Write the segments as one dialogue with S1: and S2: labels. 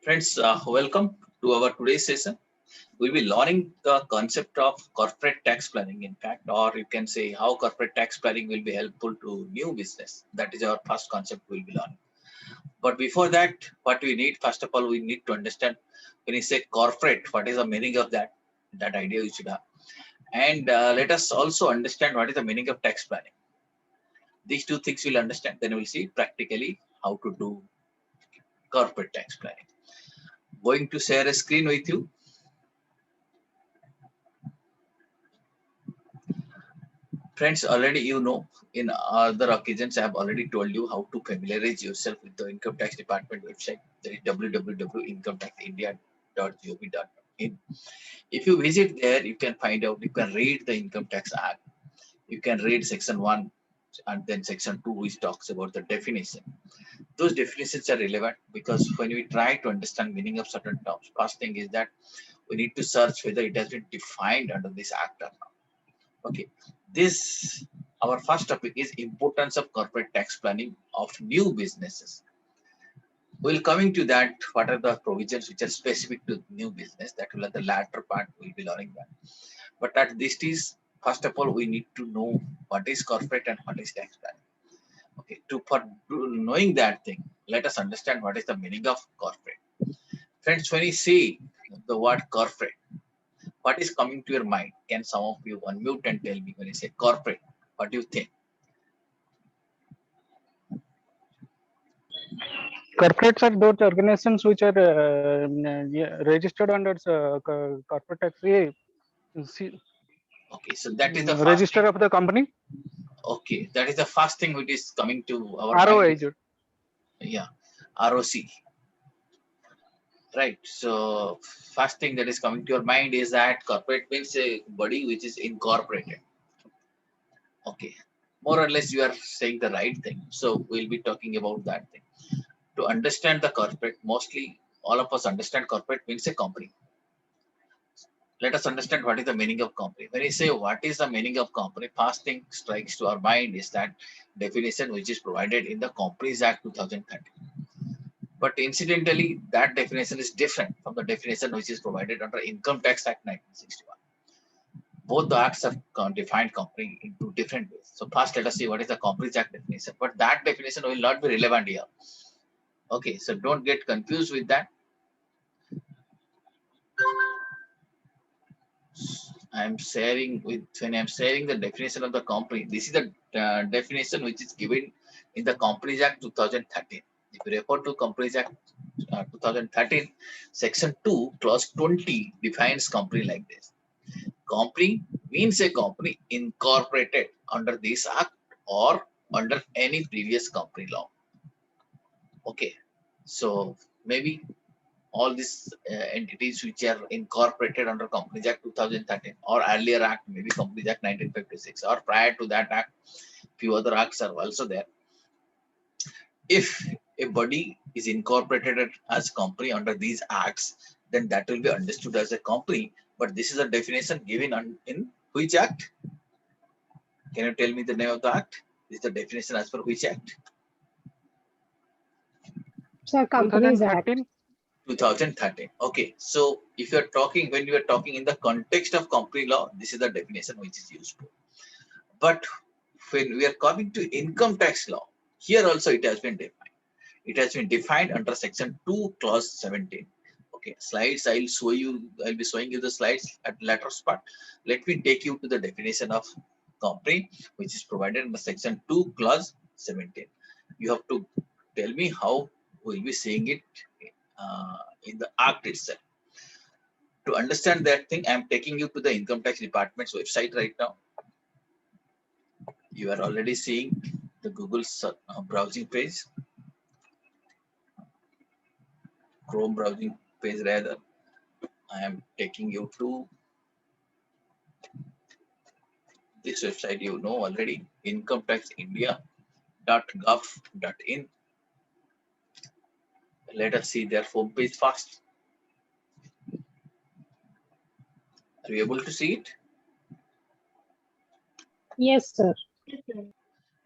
S1: Friends, welcome to our today's session. We'll be learning the concept of corporate tax planning, in fact, or you can say how corporate tax planning will be helpful to new business. That is our first concept we'll be learning. But before that, what we need, first of all, we need to understand when you say corporate, what is the meaning of that? That idea you should have. And let us also understand what is the meaning of tax planning. These two things we'll understand, then we'll see practically how to do corporate tax planning. Going to share a screen with you. Friends, already you know, in other occasions, I have already told you how to familiarize yourself with the Income Tax Department website. That is www.incometaxindia.gov.in. If you visit there, you can find out, you can read the Income Tax Act. You can read section 1 and then section 2, which talks about the definition. Those definitions are relevant because when we try to understand meaning of certain terms, first thing is that we need to search whether it has been defined under this act or not. Okay, this our first topic is importance of corporate tax planning of new businesses. We'll coming to that. What are the provisions which are specific to new business? That will at the latter part we'll be learning that. But at this is first of all we need to know what is corporate and what is tax planning. Okay, for knowing that thing, let us understand what is the meaning of corporate. Friends, when you see the word corporate, what is coming to your mind? Can some of you unmute and tell me when you say corporate, what do you think?
S2: Corporates are those organizations which are registered under corporate tax
S1: Okay, so that is the first
S2: register
S1: thing.
S2: of the company.
S1: Okay, that is the first thing which is coming to our
S2: ROI.
S1: mind. Yeah, ROC. Right. So first thing that is coming to your mind is that corporate means a body which is incorporated. Okay, more or less you are saying the right thing. So we'll be talking about that thing. To understand the corporate, mostly all of us understand corporate means a company. Let us understand what is the meaning of company. When you say what is the meaning of company, first thing strikes to our mind is that definition which is provided in the Companies Act 2013. But incidentally, that definition is different from the definition which is provided under Income Tax Act 1961. Both the acts have defined company in two different ways. So first, let us see what is the Companies Act definition. But that definition will not be relevant here. Okay, so don't get confused with that. I'm sharing when I'm sharing the definition of the company. This is the definition which is given in the Companies Act 2013. If you refer to Companies Act 2013, Section 2, Clause 20 defines company like this. Company means a company incorporated under this act or under any previous company law. Okay, so maybe all these entities which are incorporated under Companies Act 2013 or earlier act, maybe Companies Act 1956, or prior to that act, few other acts are also there. If a body is incorporated as company under these acts, then that will be understood as a company. But this is a definition given in which act? Can you tell me the name of the act? This is the definition as per which act?
S3: Sir, Companies Act.
S1: 2013. Okay, so if you're talking, when you are talking in the context of company law, this is the definition which is used. But when we are coming to income tax law, here also it has been defined. It has been defined under section 2, clause 17. Okay, slides, I'll be showing you the slides at later part. Let me take you to the definition of company, which is provided in the section 2, clause 17. You have to tell me how we'll be seeing it in the act itself. To understand that thing, I'm taking you to the Income Tax Department's website right now. You are already seeing the Google browsing page, Chrome browsing page rather. I am taking you to this website, you know already, incometaxindia.gov.in. Let us see their home page first. Are you able to see it?
S3: Yes, sir.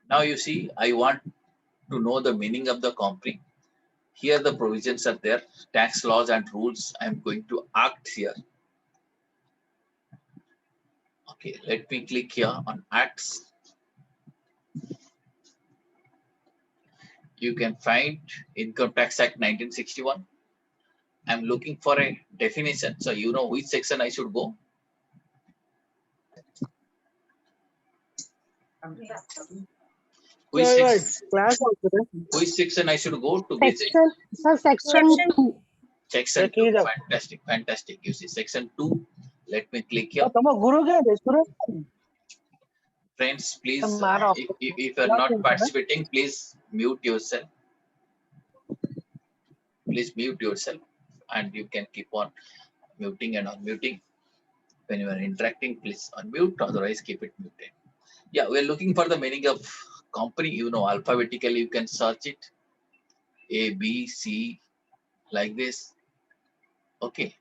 S1: Now you see, I want to know the meaning of the company. Here the provisions are there, tax laws and rules. I'm going to act here. Okay, let me click here on acts. You can find Income Tax Act 1961. I'm looking for a definition. So you know which section I should go. Which section I should go to visit?
S3: Section 2.
S1: Section 2. Fantastic, fantastic. You see section 2. Let me click here. Friends, please, if you're not participating, please mute yourself. Please mute yourself, and you can keep on muting and unmuting. When you are interacting, please unmute, otherwise keep it muted. Yeah, we're looking for the meaning of company. You know, alphabetically you can search it. A, B, C, like this. Okay.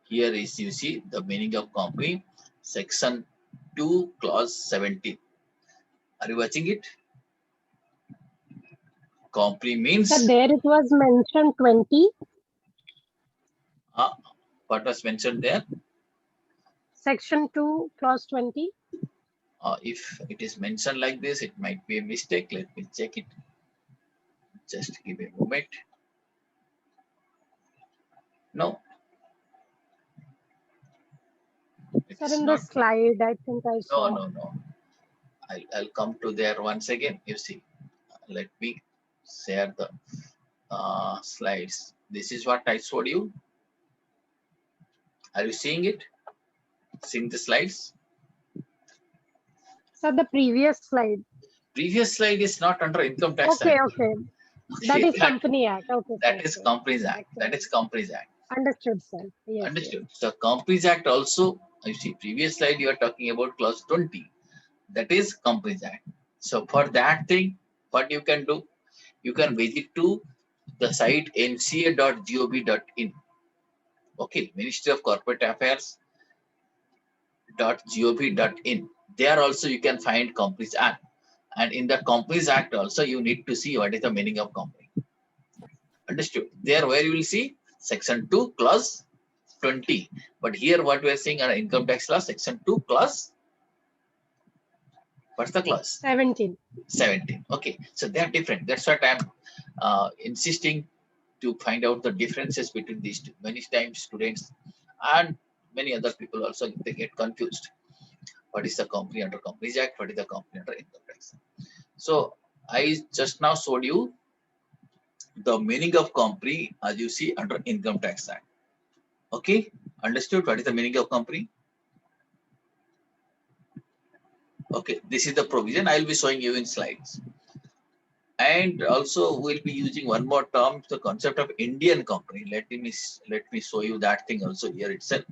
S1: Here is, you see, the meaning of company. Section 2, clause 17. Are you watching it? Company means.
S3: So there it was mentioned 20.
S1: What was mentioned there?
S3: Section 2, clause 20.
S1: If it is mentioned like this, it might be a mistake. Let me check it. Just give a moment. No.
S3: Sir, in the slide, I think I saw.
S1: No. I'll come to there once again. You see, let me share the slides. This is what I showed you. Are you seeing it? Seeing the slides?
S3: Sir, the previous slide.
S1: Previous slide is not under Income Tax
S3: Act.
S1: Okay.
S3: That is Company Act. Okay.
S1: That is Companies Act. That is Companies Act.
S3: Understood, sir. Yes,
S1: understood. Yes. So Companies Act also, you see, previous slide you are talking about clause 20. That is Companies Act. So for that thing, what you can do, you can visit to the site mca.gov.in. Okay, Ministry of Corporate Affairs .gov.in. There also you can find Companies Act, and in the Companies Act also you need to see what is the meaning of company. Understood? There where you will see section 2 clause 20, but here what we are saying are income tax law section 2 clause. What's the clause?
S3: 17.
S1: 17. Okay, so they are different. That's what I'm insisting to find out the differences between these two. Many times students and many other people also, they get confused. What is the company under Companies Act? What is the company under Income Tax? So I just now showed you the meaning of company as you see under Income Tax Act. Okay, understood what is the meaning of company? Okay, this is the provision I will be showing you in slides. And also we'll be using one more term, the concept of Indian company. Let me show you that thing also here itself.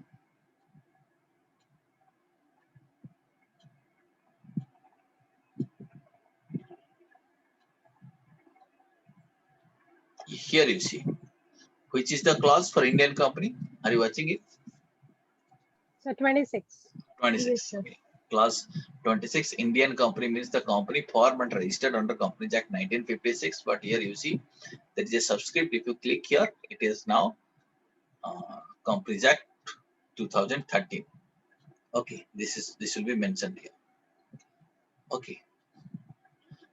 S1: Here you see, which is the clause for Indian company? Are you watching it?
S3: So 26.
S1: 26. Okay. Clause 26, Indian company means the company formed and registered under Companies Act 1956. But here you see there is a subscript. If you click here, it is now Companies Act 2013. Okay, this will be mentioned here. Okay.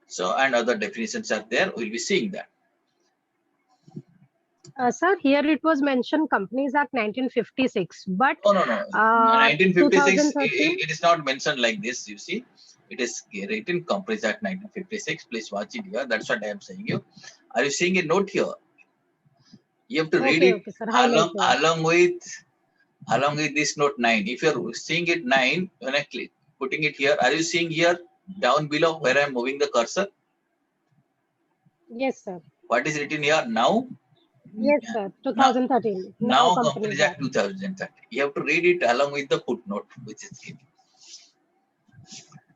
S1: So and other definitions are there. We'll be seeing that.
S3: Sir, here it was mentioned Companies Act 1956, but
S1: no. 1956, it is not mentioned like this. You see, it is written Companies Act 1956. Please watch it here. That's what I am saying you. Are you seeing a note here? You have to read it along with this note 9. If you're seeing it 9, when I click putting it here, are you seeing here down below where I'm moving the cursor?
S3: Yes, sir.
S1: What is written here now?
S3: Yes, sir. 2013.
S1: Now Companies Act 2013. You have to read it along with the footnote, which is given.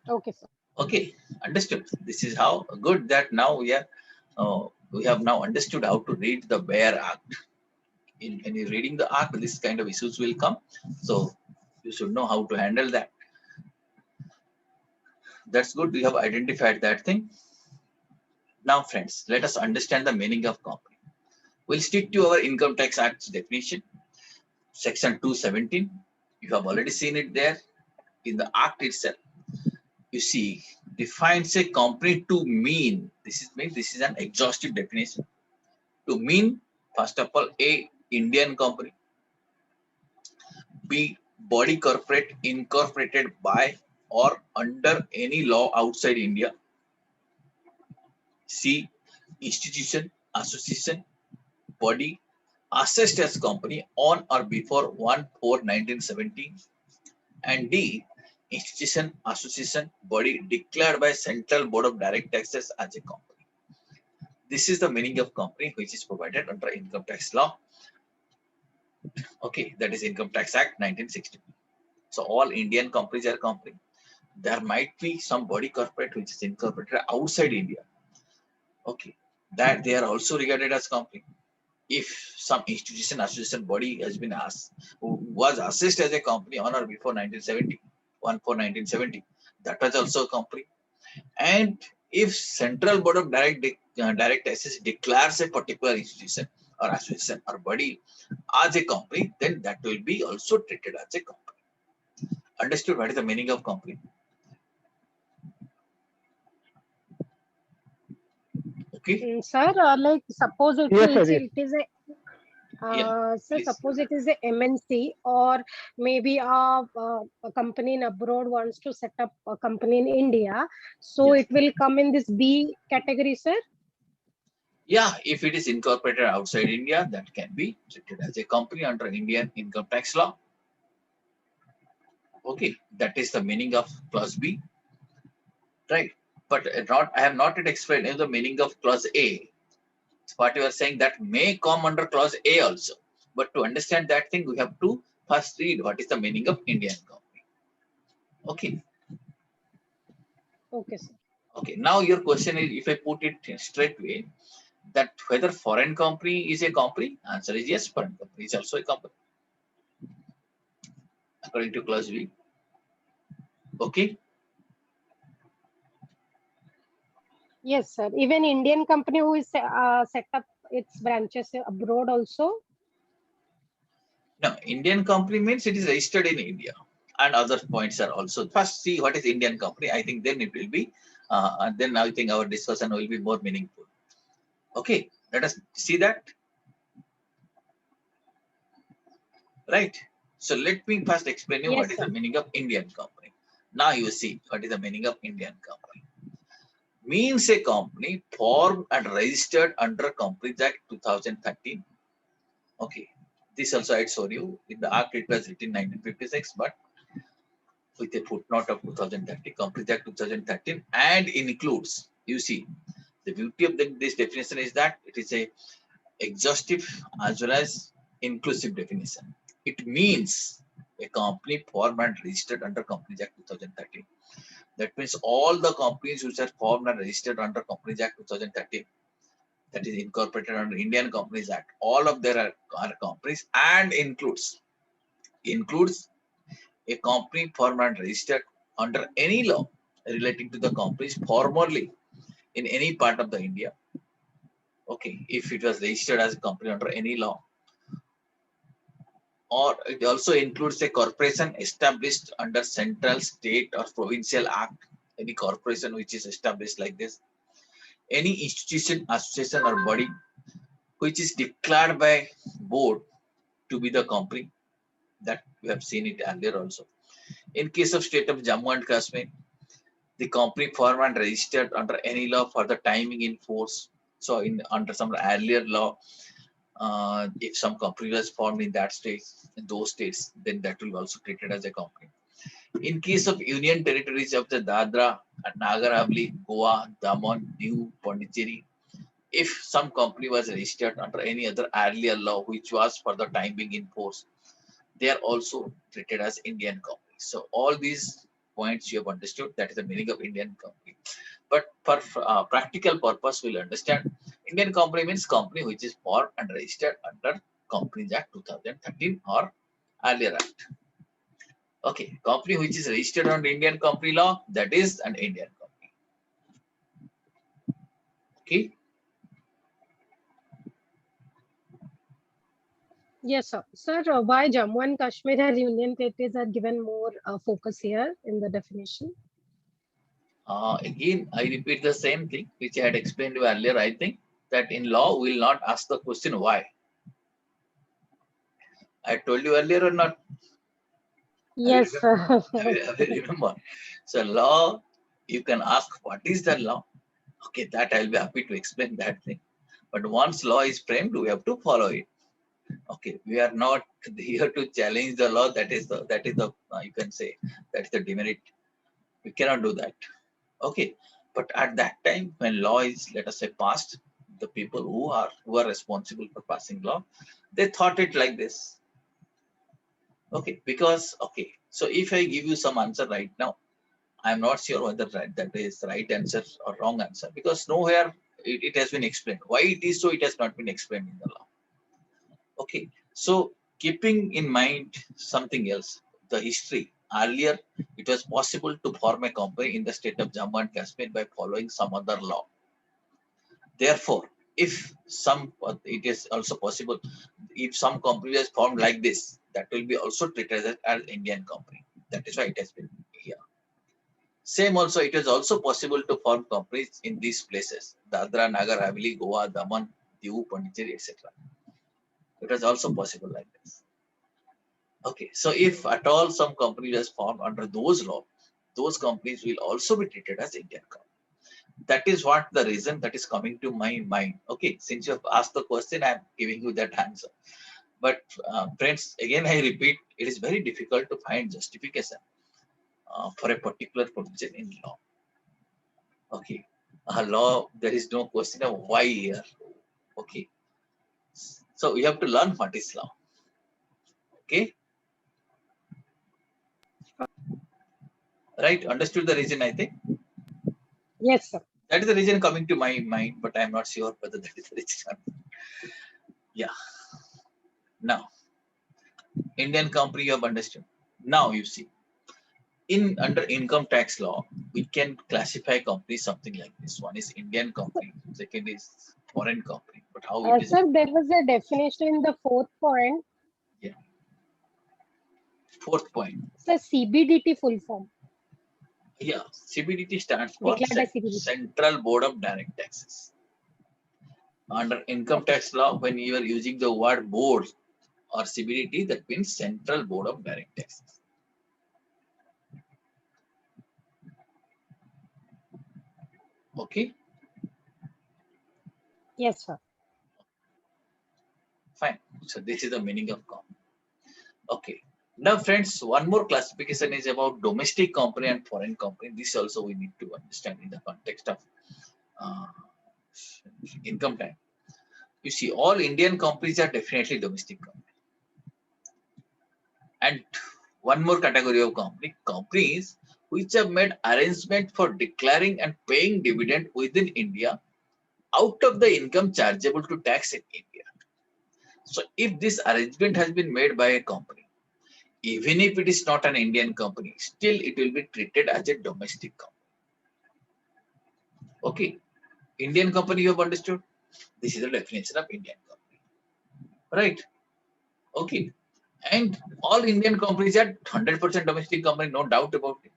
S3: Okay, sir.
S1: Okay, understood. This is how good that now we have now understood how to read the bare act. When you're reading the act, this kind of issues will come. So you should know how to handle that. That's good. We have identified that thing. Now, friends, let us understand the meaning of company. We'll stick to our Income Tax Act's definition, Section 217. You have already seen it there in the Act itself. You see, defines a company to mean. This is an exhaustive definition. To mean, first of all, A, Indian company. B, body corporate incorporated by or under any law outside India. C, institution, association, body assessed as company on or before 1/4/1917. And D, institution, association, body declared by Central Board of Direct Taxes as a company. This is the meaning of company which is provided under income tax law. Okay, that is Income Tax Act 1960. So all Indian companies are company. There might be some body corporate which is incorporated outside India. Okay, that they are also regarded as company. If some institution, association, body has been asked, was assessed as a company on or before 1970, 1/4/1970, that was also a company. And if Central Board of Direct Taxes declares a particular institution or association or body as a company, then that will be also treated as a company. Understood what is the meaning of company? Okay.
S3: Sir, like suppose it
S2: Yes,
S3: is
S2: sir, yes.
S3: it is a so
S1: Please.
S3: suppose it is a MNC or maybe a company in abroad wants to set up a company in India, so
S1: Yes.
S3: it will come in this B category, sir.
S1: Yeah, if it is incorporated outside India, that can be treated as a company under Indian income tax law. Okay, that is the meaning of clause B, right? But I have not yet explained the meaning of clause A. What you are saying that may come under clause A also. But to understand that thing, we have to first read what is the meaning of Indian company. Okay.
S3: Okay, sir.
S1: Okay. Now your question is, if I put it straight way, that whether foreign company is a company, answer is yes, foreign company is also a company, according to clause B. Okay.
S3: Yes, sir. Even Indian company who is set up its branches abroad also.
S1: Now, Indian company means it is registered in India, and other points are also. First, see what is Indian company. I think then it will be, and then I think our discussion will be more meaningful. Okay, let us see that. Right. So let me first explain you
S3: Yes,
S1: what is
S3: sir.
S1: the meaning of Indian company. Now you see what is the meaning of Indian company. Means a company formed and registered under Companies Act 2013. Okay. This also I showed you. In the Act it was written 1956, but with a footnote of 2013, Companies Act 2013, and includes, you see, the beauty of this definition is that it is a exhaustive as well as inclusive definition. It means a company formed and registered under Companies Act 2013. That means all the companies which are formed and registered under Companies Act 2013, that is incorporated under Indian Companies Act, all of them are companies, and includes a company formed and registered under any law relating to the companies formerly in any part of the India. Okay, if it was registered as a company under any law, or it also includes a corporation established under central, state, or provincial act, any corporation which is established like this, any institution, association, or body which is declared by board to be the company, that we have seen it earlier also. In case of state of Jammu and Kashmir, the company formed and registered under any law for the timing in force. So under some earlier law, if some company was formed in that state, in those states, then that will also treated as a company. In case of union territories of the Dadra and Nagar Haveli, Goa, Daman, Diu, Pondicherry, if some company was registered under any other earlier law which was for the time being in force, they are also treated as Indian companies. So all these points you have understood, that is the meaning of Indian company. But for practical purpose, we'll understand Indian company means company which is formed and registered under Companies Act 2013 or earlier act. Okay, company which is registered under Indian company law, that is an Indian company. Okay.
S3: Yes, sir. Sir, why Jammu and Kashmir and Union Territories are given more focus here in the definition?
S1: Again, I repeat the same thing which I had explained to you earlier. I think that in law we will not ask the question why. I told you earlier or not?
S3: Yes, sir.
S1: I will remember. So law, you can ask what is the law. Okay, that I'll be happy to explain that thing. But once law is framed, we have to follow it. Okay, we are not here to challenge the law. That is the you can say that is the demerit. We cannot do that. Okay, but at that time when law is, let us say, passed, the people who are responsible for passing law, they thought it like this. Okay, because okay, so if I give you some answer right now, I'm not sure whether that is the right answer or wrong answer, because nowhere it has been explained. Why it is so, it has not been explained in the law. Okay, so keeping in mind something else, the history. Earlier, it was possible to form a company in the state of Jammu and Kashmir by following some other law. Therefore, if it is also possible, if some company is formed like this, that will be also treated as Indian company. That is why it has been here. Same also, it is also possible to form companies in these places: Dadra, Nagar Haveli, Goa, Daman, Diu, Pondicherry, etc. It was also possible like this. Okay, so if at all some company is formed under those laws, those companies will also be treated as Indian companies. That is what the reason that is coming to my mind. Okay, since you have asked the question, I am giving you that answer. But friends, again I repeat, it is very difficult to find justification for a particular provision in law. Okay, law, there is no question of why here. Okay, so you have to learn what is law. Okay, right? Understood the reason, I think.
S3: Yes, sir.
S1: That is the reason coming to my mind, but I'm not sure whether that is the reason. Yeah. Now, Indian company you have understood. Now you see, in under income tax law, we can classify companies something like this. One is Indian company, second is foreign company. But how it is?
S3: Sir, there was a definition in the fourth point.
S1: Yeah. Fourth point.
S3: Sir, CBDT full form.
S1: Yeah, CBDT stands for
S3: Declared as CBDT.
S1: Central Board of Direct Taxes. Under income tax law, when you are using the word board or CBDT, that means Central Board of Direct Taxes. Okay.
S3: Yes, sir.
S1: Fine. So this is the meaning of company. Okay. Now, friends, one more classification is about domestic company and foreign company. This also we need to understand in the context of uh, income tax. You see, all Indian companies are definitely domestic companies. And one more category of companies which have made arrangement for declaring and paying dividend within India out of the income chargeable to tax in India. So if this arrangement has been made by a company, even if it is not an Indian company, still it will be treated as a domestic company. Okay, Indian company you have understood? This is the definition of Indian company, right? Okay, and all Indian companies are 100% domestic company, no doubt about it.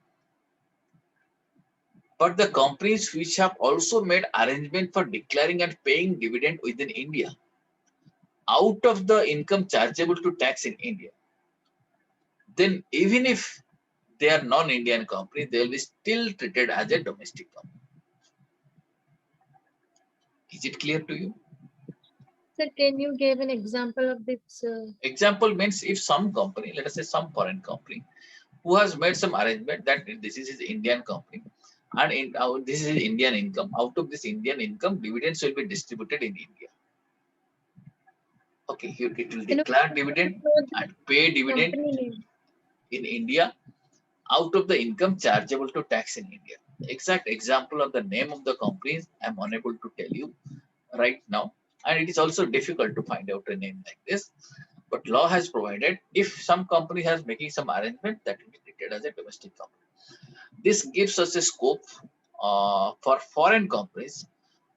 S1: But the companies which have also made arrangement for declaring and paying dividend within India out of the income chargeable to tax in India, then even if they are non-Indian company, they will be still treated as a domestic company. Is it clear to you?
S4: Sir, can you give an example of this?
S1: Example means if some company, let us say some foreign company, who has made some arrangement that this is his Indian company and this is his Indian income. Out of this Indian income, dividends will be distributed in India. Okay, it will declare dividend and pay dividend in India out of the income chargeable to tax in India. The exact example of the name of the companies I'm unable to tell you right now, and it is also difficult to find out a name like this. But law has provided if some company has making some arrangement, that will be treated as a domestic company. This gives us a scope for foreign companies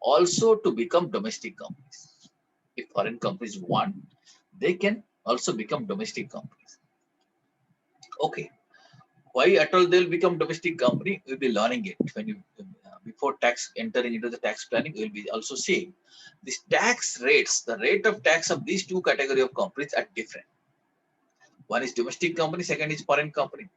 S1: also to become domestic companies. If foreign companies want, they can also become domestic companies. Okay. Why at all they'll become domestic company? We'll be learning it when you before tax entering into the tax planning. We'll be also seeing these tax rates. The rate of tax of these two category of companies are different. One is domestic company, second is foreign company.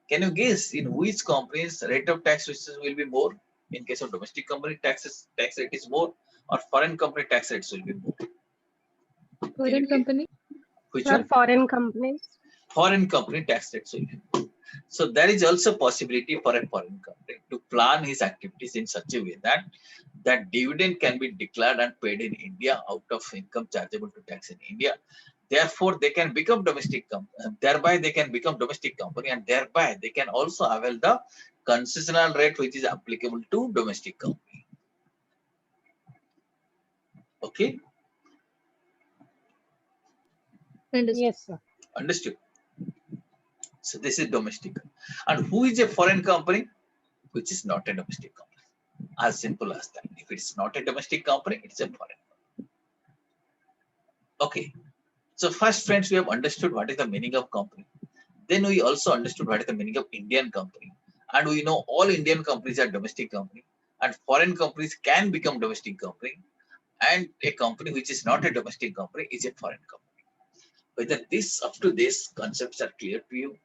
S1: Can you guess in which companies rate of tax will be more? In case of domestic company, tax rate is more, or foreign company tax rates will be more.
S4: Foreign company?
S1: Which
S3: Sir,
S1: one?
S3: foreign companies.
S1: Foreign company tax rates will be more. So there is also possibility for a foreign company to plan his activities in such a way that that dividend can be declared and paid in India out of income chargeable to tax in India. Therefore, they can become domestic company. Thereby, they can become domestic company, and thereby they can also avail the concessional rate which is applicable to domestic company. Okay,
S4: Understood.
S3: Yes, sir.
S1: understood. So this is domestic. And who is a foreign company? Which is not a domestic company. As simple as that. If it's not a domestic company, it's a foreign company. Okay. So first, friends, we have understood what is the meaning of company. Then we also understood what is the meaning of Indian company. And we know all Indian companies are domestic company. And foreign companies can become domestic company. And a company which is not a domestic company is a foreign company. Whether this up to this concepts are clear to you?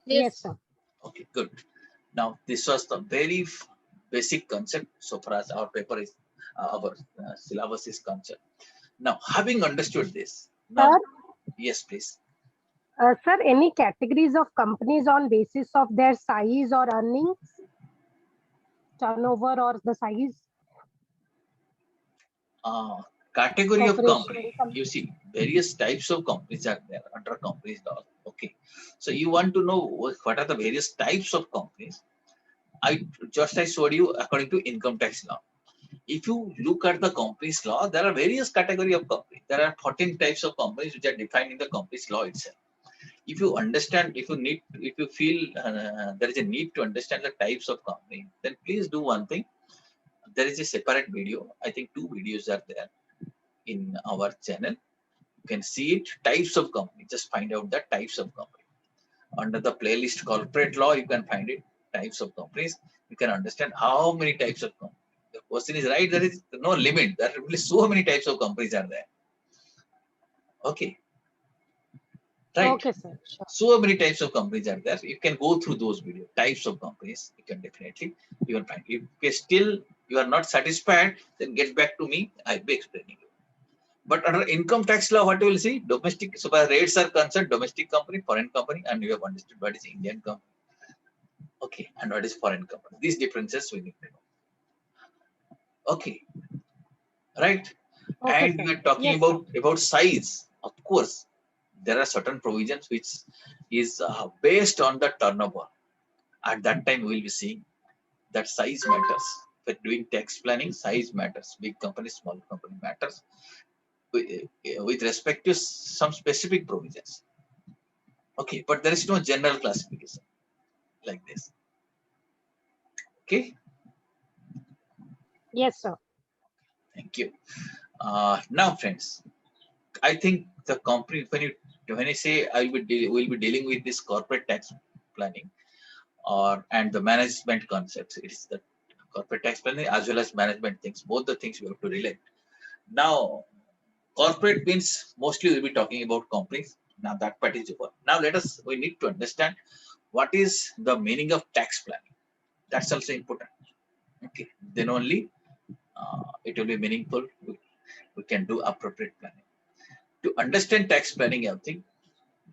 S3: Yes, sir.
S1: Okay, good. Now, this was the very basic concept so far as our paper is, our syllabus is concerned. Now, having understood this, now,
S3: Sir,
S1: yes, please.
S3: sir, any categories of companies on basis of their size or earnings, turnover or the size?
S1: Category of
S3: Corporation,
S1: company, you see, various types of companies are there under companies law. Okay, so you want to know what are the various types of companies. I showed you according to income tax law. If you look at the companies law, there are various category of companies. There are 14 types of companies which are defined in the companies law itself. If you understand, if you feel there is a need to understand the types of company, then please do one thing. There is a separate video. I think 2 videos are there in our channel. You can see it. Types of company. Just find out the types of company. Under the playlist corporate law, you can find it. Types of companies. You can understand how many types of companies. The question is right. There is no limit. There are really so many types of companies are there. Okay. Right.
S3: Okay, sir. Sure.
S1: So many types of companies are there. You can go through those videos. Types of companies. You can definitely you will find. If still you are not satisfied, then get back to me. I'll be explaining you. But under income tax law, what you will see? Domestic, so far rates are concerned, domestic company, foreign company, and you have understood what is Indian company. Okay, and what is foreign company? These differences we need to know. Okay, right?
S3: Okay,
S1: And
S3: sir.
S1: we are talking
S3: Yes, sir.
S1: about size. Of course, there are certain provisions which is based on the turnover. At that time, we will be seeing that size matters. For doing tax planning, size matters. Big company, small company matters. With respect to some specific provisions. Okay, but there is no general classification like this. Okay,
S3: Yes, sir.
S1: thank you. Now, friends, I think the company when I say will be dealing with this corporate tax planning and the management concepts, it is the corporate tax planning as well as management things. Both the things we have to relate. Now, corporate means mostly we'll be talking about companies. Now that part is over. Now we need to understand what is the meaning of tax planning. That's also important. Okay, then only it will be meaningful. We can do appropriate planning. To understand tax planning, I think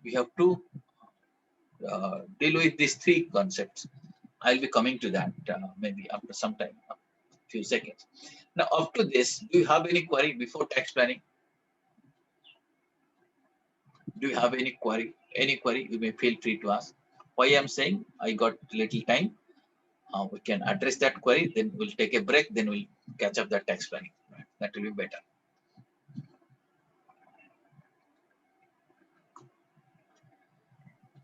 S1: we have to deal with these 3 concepts. I'll be coming to that maybe after some time, a few seconds. Now, up to this, do you have any query before tax planning? Do you have any query? Any query, you may feel free to ask. Why I'm saying I got little time. We can address that query, then we'll take a break, then we'll catch up that tax planning. Right? That will be better.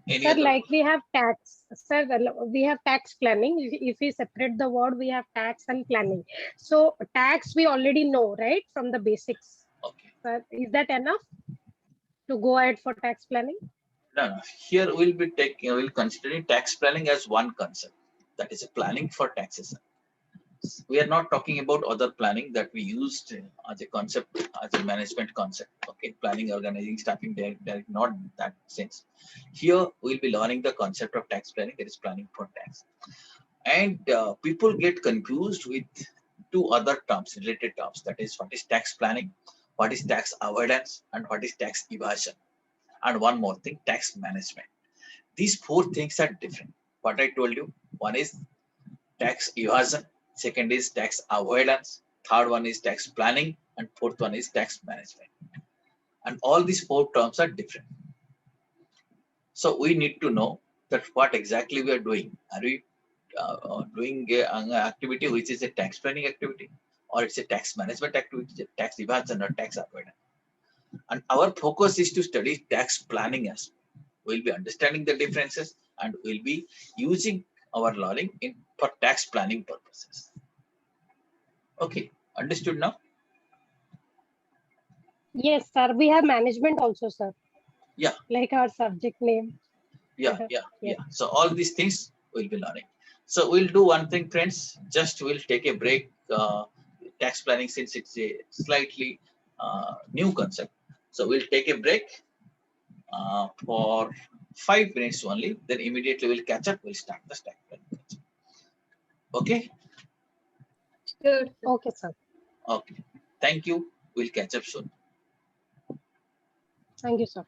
S1: Any
S3: Sir,
S1: other?
S3: like we have tax, sir, we have tax planning. If we separate the word, we have tax and planning. So tax we already know, right, from the basics.
S1: Okay.
S3: Sir, is that enough to go ahead for tax planning?
S1: No, no. Here we'll considering tax planning as one concept. That is a planning for taxes. We are not talking about other planning that we used as a concept, as a management concept. Okay, planning, organizing, staffing, they're not that sense. Here we'll be learning the concept of tax planning, that is planning for tax. And people get confused with two other terms, related terms. That is, what is tax planning, what is tax avoidance, and what is tax evasion. And one more thing, tax management. These four things are different. What I told you, one is tax evasion, second is tax avoidance, third one is tax planning, and fourth one is tax management. And all these four terms are different. So we need to know that what exactly we are doing. Are we doing an activity which is a tax planning activity, or it's a tax management activity, tax evasion or tax avoidance? And our focus is to study tax planning as well. We'll be understanding the differences and we'll be using our learning for tax planning purposes. Okay, understood now?
S3: Yes, sir. We have management also, sir.
S1: Yeah.
S3: Like our subject name.
S1: Yeah.
S3: Yeah.
S1: So all these things we'll be learning. So we'll do one thing, friends. Just we'll take a break. Tax planning, since it's a slightly new concept. So we'll take a break for 5 minutes only. Then immediately we'll catch up. We'll start the tax planning. Okay.
S4: Sure, sir.
S3: Okay, sir.
S1: Okay. Thank you. We'll catch up soon.
S3: Thank you, sir.